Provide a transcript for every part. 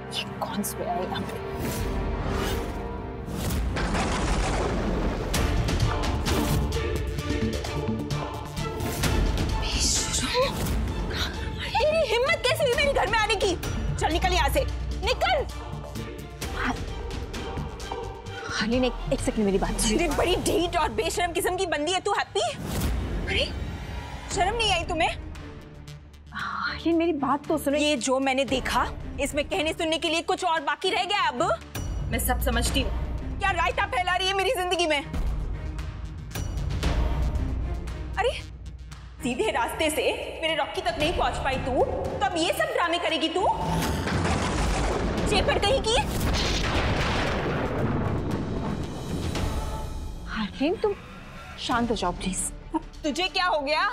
ये कौन सोया है यहाँ पे? तेरी हिम्मत कैसे हुई मेरे घर में आने की? चल निकल यहाँ से, निकल। हरलीन एक सेकंड मेरी बात सुन। तेरी बड़ी ढीठ और बेशर्म किस्म की बंदी है तू। हैप्पी? अरे शर्म नहीं आई तुम्हें? हरलीन मेरी बात तो सुनो। ये जो मैंने देखा इसमें कहने सुनने के लिए कुछ और बाकी रह गया अब? मैं सब समझती हूँ। क्या रायता फैला रही है मेरी जिंदगी में? अरे सीधे रास्ते से मेरे रॉकी तक नहीं पहुंच पाई तू, तो अब ये सब ड्रामे करेगी तू? चेपड़ कहीं की? हरलीन तुम शांत हो जाओ प्लीज। तुझे क्या हो गया?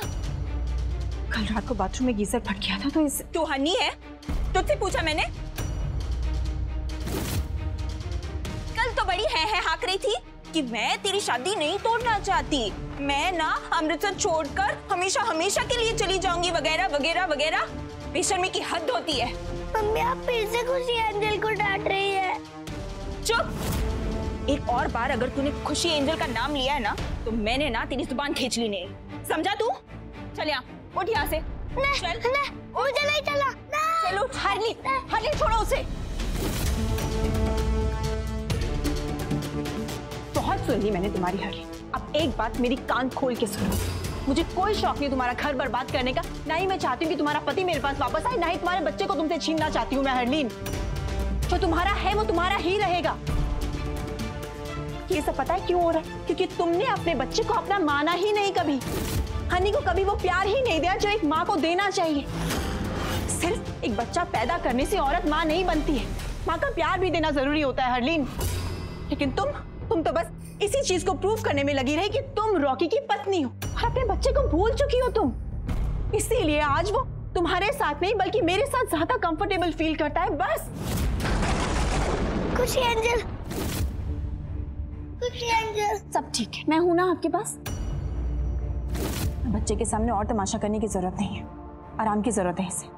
कल रात को बाथरूम में गीजर फट गया था तो इस... तू हनी है? तुझसे पूछा मैंने? कल तो बड़ी है हाँक रही थी कि मैं तेरी शादी नहीं तोड़ना चाहती, मैं ना अमृतसर छोड़कर हमेशा हमेशा के लिए चली जाऊंगी वगैरह वगैरह वगैरह। बेशर्मी की हद होती है। मम्मी आप फिर से खुशी एंजल को डांट रही है। चुप। एक और बार अगर तूने खुशी एंजल का नाम लिया है ना तो मैंने ना तेरी जुबान खींच ली। नहीं समझा तू? चल यहाँ उठ यहाँ से। चल मुझे नहीं चला। चलो हरलीन छोड़ो उसे। बहुत सुन ली मैंने तुम्हारी हरलीन, अब एक बात मेरी कान खोल के सुनो। मुझे कोई शौक नहीं तुम्हारा घर बर्बाद करने का, ना ही मैं चाहती हूँ कि तुम्हारा पति मेरे पास वापस आए, ना ही तुम्हारे बच्चे को तुमसे छीनना चाहती हूँ मैं हरलीन। जो तुम्हारा है वो तुम्हारा ही रहेगा। ये सब पता है क्यों हो रहा है? क्योंकि तुमने अपने बच्चे को अपना माना ही नहीं कभी। हनी को कभी वो प्यार ही नहीं दिया जो एक माँ को देना चाहिए। सिर्फ एक बच्चा पैदा करने से औरत माँ नहीं बनती है, माँ का प्यार भी देना जरूरी होता है हरलीन। लेकिन तुम तो बस इसी चीज को प्रूव करने में लगी रही कि तुम रॉकी की पत्नी हो और अपने बच्चे को भूल चुकी हो तुम। इसीलिए आज वो तुम्हारे साथ नहीं बल्कि मेरे साथ ज्यादा कंफर्टेबल फील करता है। बस खुशी एंजल, खुशी एंजल सब ठीक है, मैं हूं ना आपके पास। बच्चे के सामने और तमाशा करने की जरूरत नहीं है, आराम की जरूरत है इसे।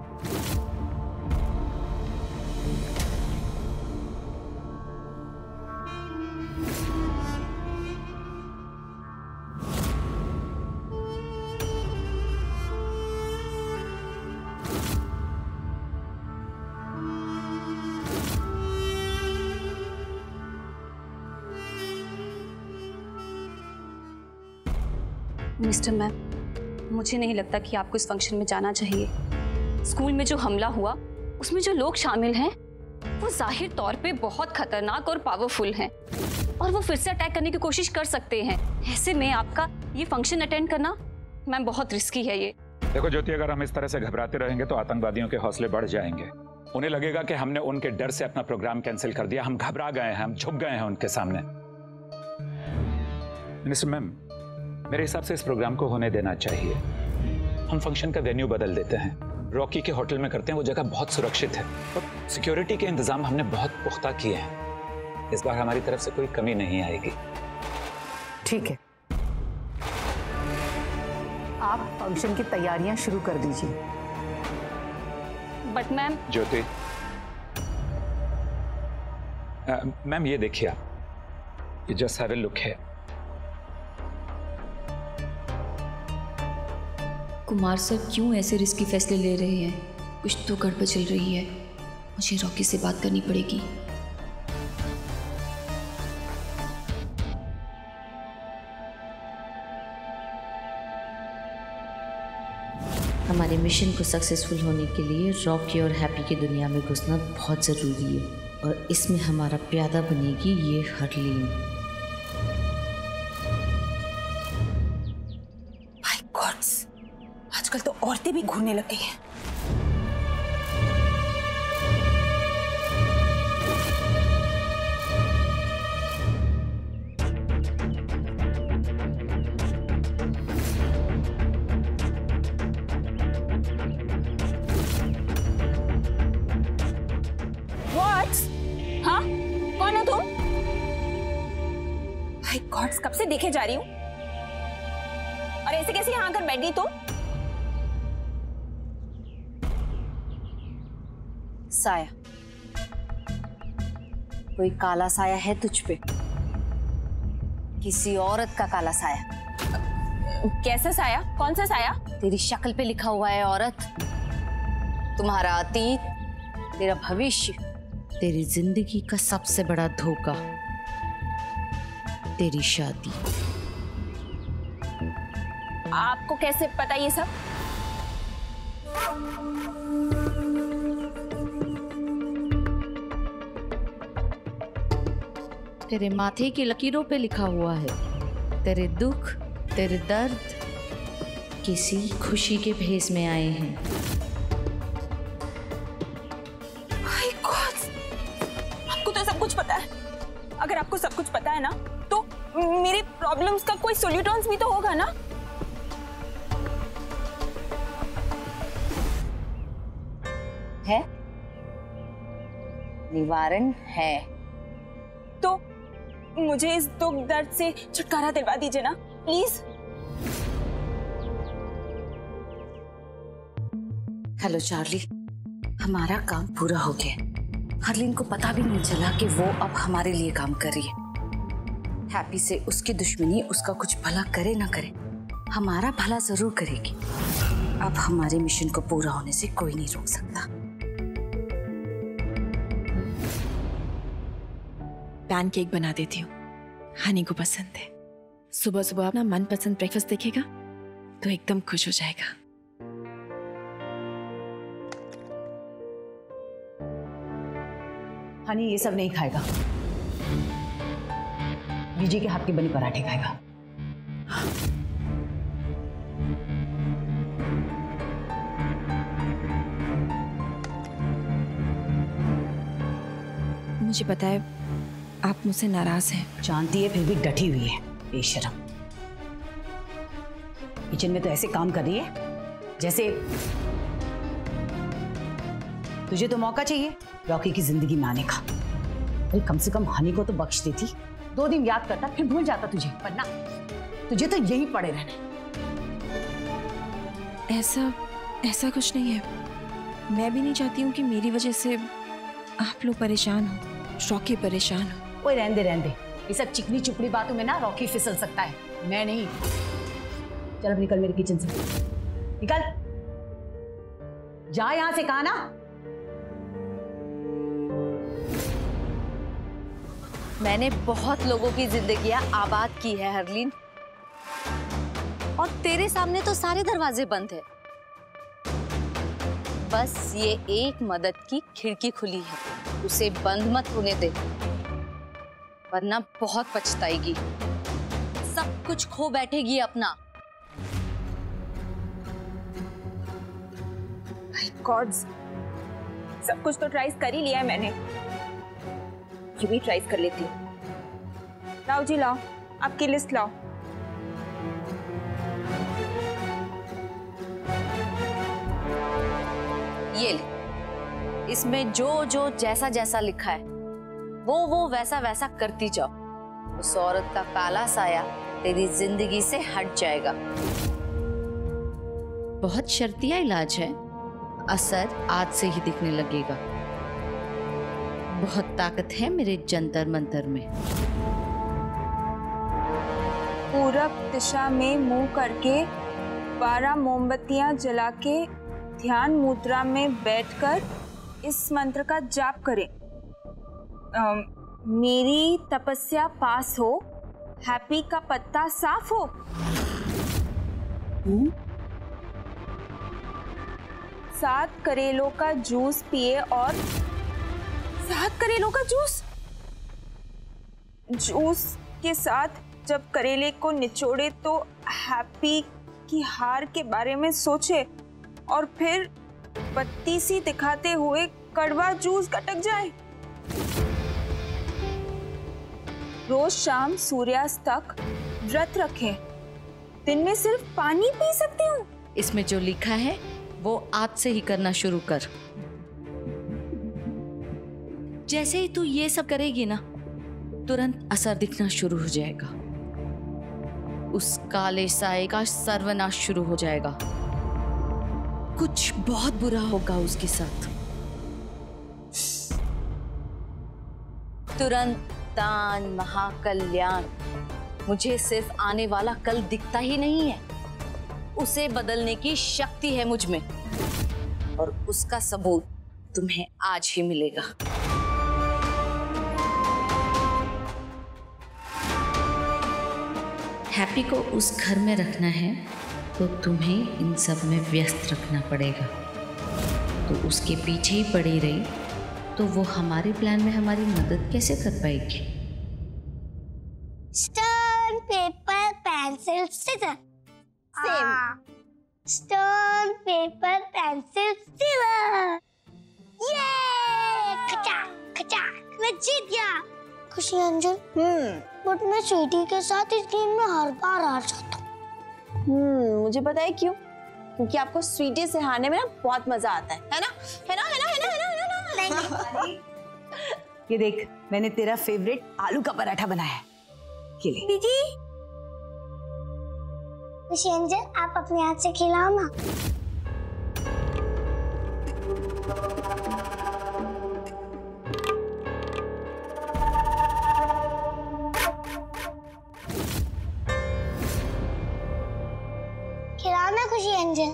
मिस्टर मैम, मुझे नहीं लगता कि आपको इस फंक्शन में जाना चाहिए। स्कूल में जो हमला हुआ उसमें जो लोग शामिल हैं वो जाहिर तौर पे बहुत खतरनाक और पावरफुल हैं और वो फिर से अटैक करने की कोशिश कर सकते हैं। ऐसे में आपका ये फंक्शन अटेंड करना मैम बहुत रिस्की है। ये देखो ज्योति, अगर हम इस तरह से घबराते रहेंगे तो आतंकवादियों के हौसले बढ़ जाएंगे। उन्हें लगेगा कि हमने उनके डर से अपना प्रोग्राम कैंसिल कर दिया, हम घबरा गए हैं, हम झुक गए हैं उनके सामने। मिनिस्टर मैम, मेरे हिसाब से इस प्रोग्राम को होने देना चाहिए। हम फंक्शन का वेन्यू बदल देते हैं, रॉकी के होटल में करते हैं। वो जगह बहुत सुरक्षित है और सिक्योरिटी के इंतजाम हमने बहुत पुख्ता किए हैं। इस बार हमारी तरफ से कोई कमी नहीं आएगी। ठीक है, आप फंक्शन की तैयारियां शुरू कर दीजिए। But ma'am. ज्योति मैम, ये देखिए आप, ये जस्ट हैव अ लुक है। कुमार सर क्यों ऐसे रिस्की फैसले ले रहे हैं? कुछ तो गड़बड़ चल रही है, मुझे रॉकी से बात करनी पड़ेगी। हमारे मिशन को सक्सेसफुल होने के लिए रॉकी और हैप्पी की दुनिया में घुसना बहुत ज़रूरी है और इसमें हमारा प्यादा बनेगी ये हरलीन। माय गॉड्स, आजकल तो औरतें भी घूरने लग गई हैं। हाँ, कौन हो तुम? भाई गॉड्स, कब से देखे जा रही हूँ और ऐसे कैसे यहाँ आकर बैठ गई तुम? साया, कोई काला साया है तुझ पे, किसी औरत का काला साया। कैसा साया? कौन सा साया? तेरी शक्ल पे लिखा हुआ है औरत, तुम्हारा अतीत, तेरा भविष्य, तेरी जिंदगी का सबसे बड़ा धोखा, तेरी शादी। आपको कैसे पता ये सब? तेरे माथे की लकीरों पे लिखा हुआ है। तेरे दुख, तेरे दर्द किसी खुशी के भेस में आए हैं। My God! आपको तो सब कुछ पता है। अगर आपको सब कुछ पता है ना, तो मेरे प्रॉब्लम्स का कोई सॉल्यूशंस भी तो होगा ना? है, निवारण है। तो मुझे इस दुख दर्द से छुटकारा दिलवा दीजिए ना, प्लीज। हेलो चार्ली, हमारा काम पूरा हो गया। हरलीन को पता भी नहीं चला कि वो अब हमारे लिए काम कर रही है। हैप्पी से उसकी दुश्मनी उसका कुछ भला करे ना करे, हमारा भला जरूर करेगी। अब हमारे मिशन को पूरा होने से कोई नहीं रोक सकता। पैनकेक बना देती हूँ, हनी को पसंद है। सुबह सुबह अपना मनपसंद ब्रेकफास्ट देखेगा तो एकदम खुश हो जाएगा। हनी ये सब नहीं खाएगा, बीजी के हाथ के बने पराठे खाएगा। मुझे पता है आप मुझसे नाराज हैं। जानती है फिर भी डटी हुई है, बेशरम। किचन में तो ऐसे काम कर रही है जैसे तुझे तो मौका चाहिए रॉकी की जिंदगी में आने का। अरे कम से कम हनी को तो बख्श देती, 2 दिन याद करता फिर भूल जाता तुझे, वरना तुझे तो यही पड़े रहना। ऐसा कुछ नहीं है। मैं भी नहीं चाहती हूँ कि मेरी वजह से आप लोग परेशान हो, रॉकी परेशान हो। ओए रहने दे, ये सब चिकनी चुपड़ी बातों में ना रॉकी फिसल सकता है, मैं नहीं। चल अब निकल मेरे किचन से, निकल जा यहां से, कहा ना। मैंने बहुत लोगों की जिंदगियां आबाद की है हरलीन, और तेरे सामने तो सारे दरवाजे बंद है। बस ये एक मदद की खिड़की खुली है, उसे बंद मत होने दे, वरना बहुत पछताएगी, सब कुछ खो बैठेगी अपना। My God! सब कुछ तो ट्राई कर ही लिया है मैंने, ये भी ट्राई कर लेती हूँ। लाओ जी लाओ, आपकी लिस्ट लाओ। ये ले, इसमें जो जो जैसा जैसा लिखा है वो वैसा वैसा करती जाओ। उस औरत का काला साया तेरी जिंदगी से हट जाएगा। बहुत शर्तिया इलाज है, असर आज से ही दिखने लगेगा। बहुत ताकत है मेरे जंतर मंतर में। पूरब दिशा में मुंह करके 12 मोमबत्तियां जला के ध्यान मुद्रा में बैठकर इस मंत्र का जाप करें। मेरी तपस्या पास हो, हैप्पी का पत्ता साफ हो। 7 करेलों का जूस पिए, और 7 करेलों का जूस के साथ जब करेले को निचोड़े तो हैप्पी की हार के बारे में सोचे, और फिर बत्ती सी दिखाते हुए कड़वा जूस गटक जाए। रोज शाम सूर्यास्त तक व्रत रखें। दिन में सिर्फ पानी पी सकती हूँ। इसमें जो लिखा है वो आज से ही करना शुरू कर। जैसे ही तू ये सब करेगी ना, तुरंत असर दिखना शुरू हो जाएगा। उस काले साए का सर्वनाश शुरू हो जाएगा। कुछ बहुत बुरा होगा उसके साथ। तुरंत दान महाकल्याण। मुझे सिर्फ आने वाला कल दिखता ही नहीं है, उसे बदलने की शक्ति है मुझ में, और उसका सबूत तुम्हें आज ही मिलेगा। हैप्पी को उस घर में रखना है तो तुम्हें इन सब में व्यस्त रखना पड़ेगा। तो उसके पीछे ही पड़ी रही तो वो हमारे प्लान में हमारी मदद कैसे कर पाएगी? Stone paper pencil scissor. Same. Stone paper pencil scissor. ये खचाक खचाक मैं जीत गया। खुशी अंजल। बट मैं स्वीटी के साथ इस गेम में हर बार हार जाता हूँ। मुझे पता है क्यों? क्योंकि आपको स्वीटी से हारने में ना बहुत मजा आता है ना? है ना? है ना? है ना? है ना? है ना? नहीं। ये देख, मैंने तेरा फेवरेट आलू का पराठा बनाया है। ये ले। दीदी, खुशी अंजल आप अपने हाथ से खिलाओ ना। खिलाओ ना खुशी अंजल।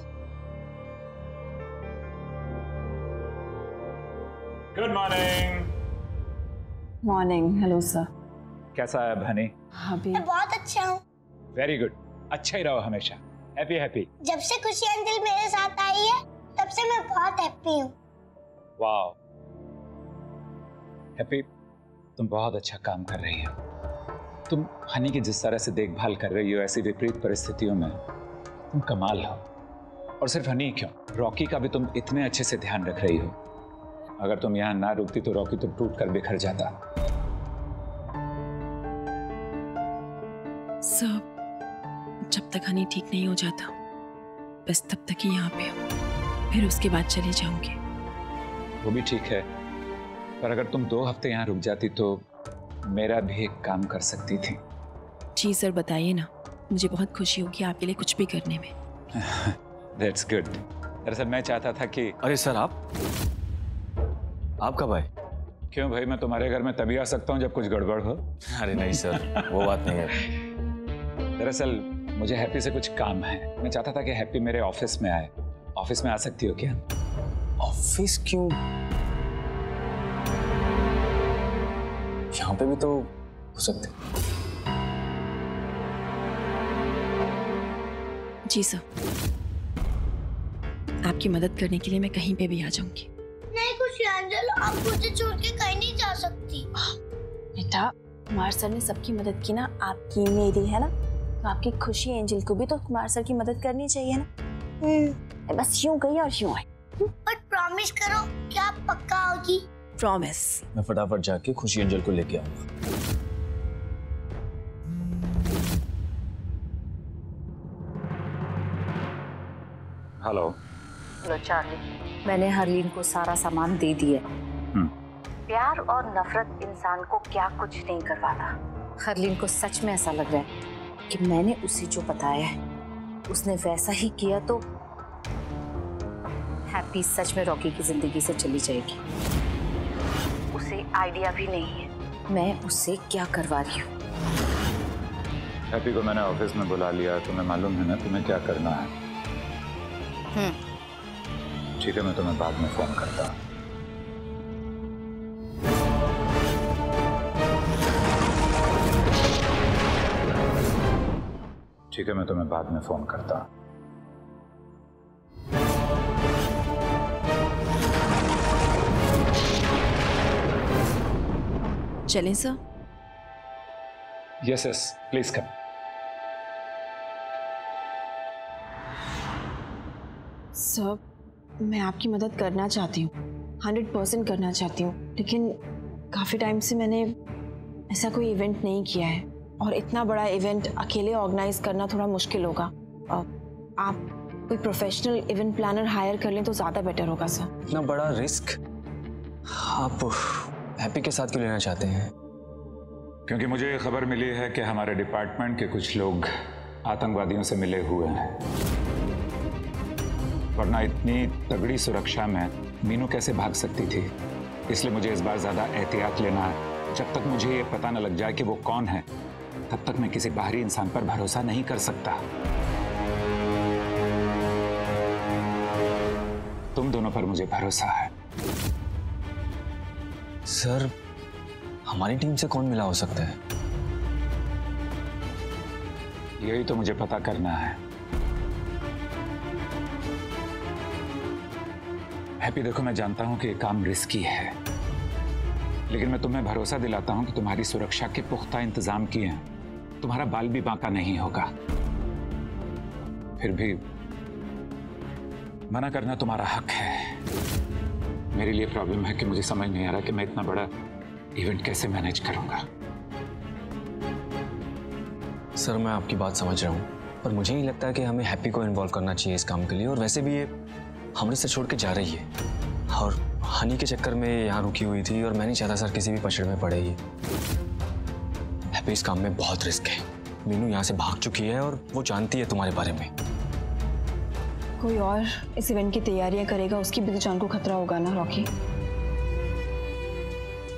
Good morning. Morning. Hello sir. कैसा है बहनी? अभी मैं बहुत अच्छा हूँ। वेरी गुड, अच्छा ही रहो हमेशा। Happy happy. जब से खुशी अंजल मेरे साथ आई है तब से मैं बहुत हैप्पी हूँ। वाह हैप्पी, तुम बहुत अच्छा काम कर रही हो। तुम हनी की जिस तरह से देखभाल कर रही हो ऐसी विपरीत परिस्थितियों में, तुम कमाल हो। और सिर्फ हनी क्यों, रॉकी का भी तुम इतने अच्छे से ध्यान रख रही हो। अगर तुम यहाँ ना रुकती तो रॉकी तो टूट कर बिखर जाता। सब जब तक हनी ठीक नहीं हो जाता बस तब तक ही यहाँ पे हूँ, फिर उसके बाद चली जाऊंगी। वो भी ठीक है, पर अगर तुम 2 हफ्ते यहाँ रुक जाती तो मेरा भी एक काम कर सकती थी। जी सर बताइए ना, मुझे बहुत खुशी होगी आपके लिए कुछ भी करने में। That's good। दरअसल मैं चाहता था कि। अरे सर आप कब आए? क्यों भाई, मैं तुम्हारे घर में तभी आ सकता हूँ जब कुछ गड़बड़ हो। अरे नहीं सर, वो बात नहीं है। दरअसल मुझे हैप्पी से कुछ काम है, मैं चाहता था कि हैप्पी मेरे ऑफिस में आए। ऑफिस में आ सकती हो क्या? ऑफिस क्यों? यहाँ पे भी तो हो सकते। जी सर, आपकी मदद करने के लिए मैं कहीं पे भी आ जाऊंगी। नहीं खुशी अंजल, आप मुझे छोड़ के कहीं नहीं जा सकती। बेटा, कुमार सर ने सबकी मदद की ना, आपकी मेरी, है ना? तो आपकी खुशी एंजल को भी तो कुमार सर की मदद करनी चाहिए ना? बस यूं गई और यूं आई। बट प्रॉमिस करो कि आप पक्का आओगी। प्रॉमिस। मैं फटाफट जाके खुशी अंजल को लेके आऊंगा। हेलो चार्ली, मैंने हरलीन को सारा सामान दे दिया। प्यार और नफरत इंसान को क्या कुछ नहीं करवाता। हरलीन को सच में ऐसा लग रहा है कि मैंने उसे जो बताया है उसने वैसा ही किया तो हैप्पी सच में रॉकी की जिंदगी से चली जाएगी। उसे आइडिया भी नहीं है मैं उससे क्या करवा रही हूँ। हैप्पी को मैंने ऑफिस में बुला लिया, तुम्हें मालूम है ना तुम्हें क्या करना है। ठीक है, मैं तुम्हें बाद में फोन करता हूँ। ठीक है, मैं तुम्हें बाद में फोन करता हूँ। चलें sir? Yes yes, please come. Sir, मैं आपकी मदद करना चाहती हूँ, 100% करना चाहती हूँ, लेकिन काफ़ी टाइम से मैंने ऐसा कोई इवेंट नहीं किया है और इतना बड़ा इवेंट अकेले ऑर्गेनाइज करना थोड़ा मुश्किल होगा। आप कोई प्रोफेशनल इवेंट प्लानर हायर कर लें तो ज़्यादा बेटर होगा सर। इतना बड़ा रिस्क आप हैप्पी के साथ क्यों लेना चाहते हैं? क्योंकि मुझे ये खबर मिली है कि हमारे डिपार्टमेंट के कुछ लोग आतंकवादियों से मिले हुए हैं, वरना इतनी तगड़ी सुरक्षा में मीनू कैसे भाग सकती थी। इसलिए मुझे इस बार ज़्यादा एहतियात लेना जब तक मुझे ये पता न लग जाए कि वो कौन है, तब तक मैं किसी बाहरी इंसान पर भरोसा नहीं कर सकता। तुम दोनों पर मुझे भरोसा है। सर, हमारी टीम से कौन मिला हो सकता है? यही तो मुझे पता करना है। हैप्पी, देखो मैं जानता हूं कि ये काम रिस्की है, लेकिन मैं तुम्हें भरोसा दिलाता हूं कि तुम्हारी सुरक्षा के पुख्ता इंतजाम किए हैं। तुम्हारा बाल भी बांका नहीं होगा। फिर भी मना करना तुम्हारा हक है। मेरे लिए प्रॉब्लम है कि मुझे समझ नहीं आ रहा कि मैं इतना बड़ा इवेंट कैसे मैनेज करूंगा। सर, मैं आपकी बात समझ रहा हूँ, पर मुझे नहीं लगता कि हमें हैप्पी को इन्वॉल्व करना चाहिए इस काम के लिए। और वैसे भी ये हमने से छोड़ के जा रही है, और हनी के चक्कर में यहाँ रुकी हुई थी, और मैं नहीं चाहता सर किसी भी पछड़ में पड़ेगी। हैप्पी, इस काम में बहुत रिस्क है। मीनू यहाँ से भाग चुकी है और वो जानती है तुम्हारे बारे में। कोई और इस इवेंट की तैयारियां करेगा, उसकी भी तो जान को खतरा होगा ना रॉकी।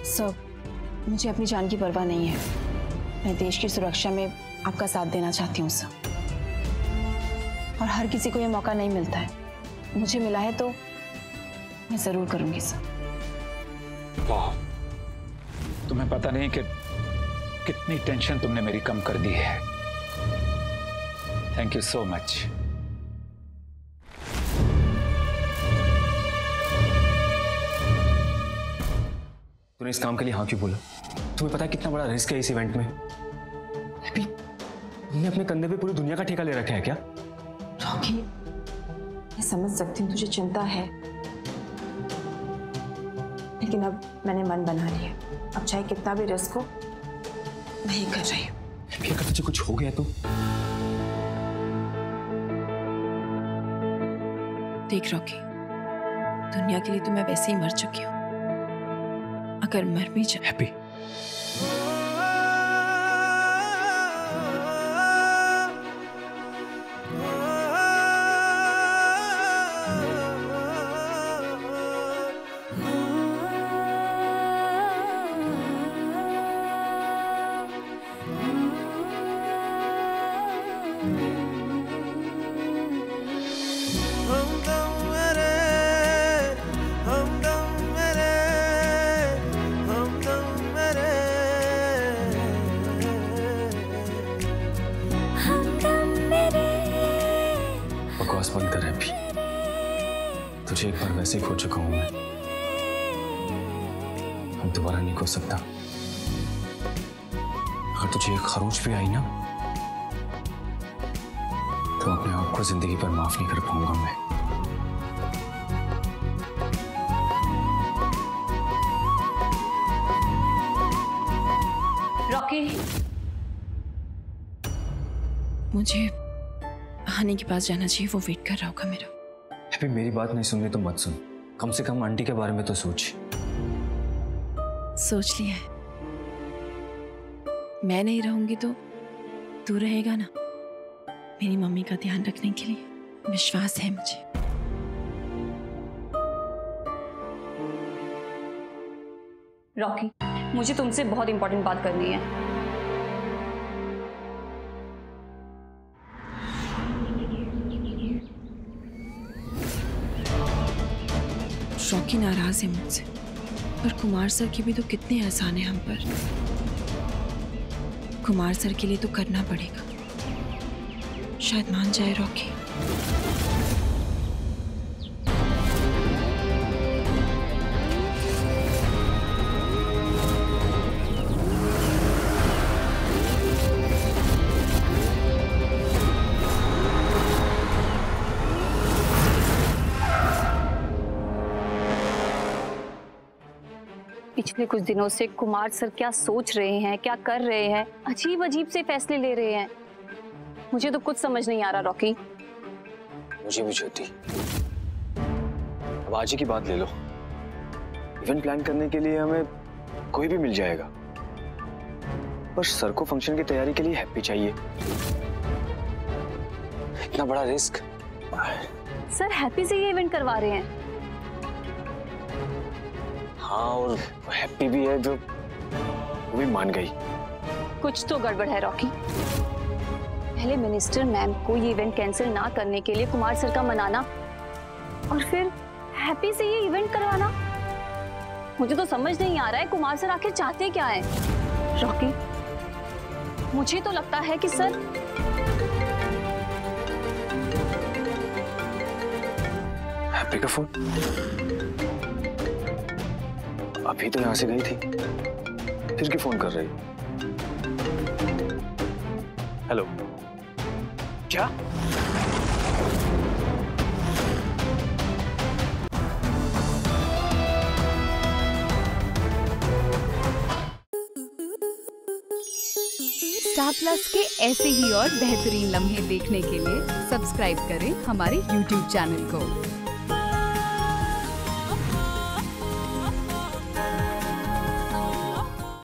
सब, मुझे अपनी जान की परवाह नहीं है। मैं देश की सुरक्षा में आपका साथ देना चाहती हूँ सर, और हर किसी को ये मौका नहीं मिलता है। मुझे मिला है तो मैं जरूर करूंगी सर। वाह, तुम्हें पता नहीं कि कितनी टेंशन तुमने मेरी कम कर दी है। Thank you so much. तूने इस काम के लिए हाँ क्यों बोला? तुम्हें पता है कितना बड़ा रिस्क है इस इवेंट में? हैप्पी, तुमने अपने कंधे पे पूरी दुनिया का ठेका ले रखा है क्या? रॉकी, मैं समझ सकती हूँ तुझे चिंता है, लेकिन अब मैंने मन बना लिया। अब चाहे कितना भी रिस्क हो, मैं ही कर रही हूँ। हैप्पी, अगर तुझे कुछ हो गया तो? देख रॉकी, दुनिया के लिए तो मैं वैसे ही मर चुकी हूँ। अगर मर भी जाए। हैप्पी, बकवास बंद कर हैप्पी। तुझे एक बार वैसे ही खो चुका हूं मैं, अब दोबारा नहीं खो सकता। अगर तुझे एक खरोच भी आई ना, तो अपने आप को जिंदगी पर माफ नहीं कर पाऊंगा मैं। रॉकी, मुझे हनी के पास जाना चाहिए, वो वेट कर रहा होगा मेरा। हैप्पी, मेरी बात नहीं सुन रही तो मत सुन। कम से कम आंटी के बारे में तो सोच। सोच लिया है। मैं नहीं रहूंगी तो तू रहेगा ना, मेरी मम्मी का ध्यान रखने के लिए। विश्वास है मुझे। रॉकी, मुझे तुमसे बहुत इंपॉर्टेंट बात करनी है। रॉकी नाराज है मुझसे, पर कुमार सर के भी तो कितने एहसान है हम पर। कुमार सर के लिए तो करना पड़ेगा। शायद मान जाए रॉकी। पिछले कुछ दिनों से कुमार सर क्या सोच रहे हैं, क्या कर रहे हैं, अजीब अजीब से फैसले ले रहे हैं। मुझे तो कुछ समझ नहीं आ रहा रॉकी। मुझे भी ज्योति, अब आज ही की बात ले लो। इवेंट प्लान करने के लिए हमें कोई भी मिल जाएगा, पर सर को फंक्शन की तैयारी के लिए हैप्पी चाहिए। इतना बड़ा रिस्क। सर हैप्पी से ये इवेंट करवा रहे हैं। हाँ, और हैप्पी भी है जो वो भी मान गई। कुछ तो गड़बड़ है रॉकी। पहले मिनिस्टर मैम को ये इवेंट कैंसिल ना करने के लिए कुमार सर का मनाना और फिर हैप्पी से ये इवेंट करवाना। मुझे तो समझ नहीं आ रहा है कुमार सर आखिर चाहते क्या है। रॉकी, मुझे तो लगता है कि सर हैप्पी का फोन अभी तो यहां से गई थी, फिर क्यों फोन कर रही? हेलो, क्या? स्टार प्लस के ऐसे ही और बेहतरीन लम्हे देखने के लिए सब्सक्राइब करें हमारे YouTube चैनल को।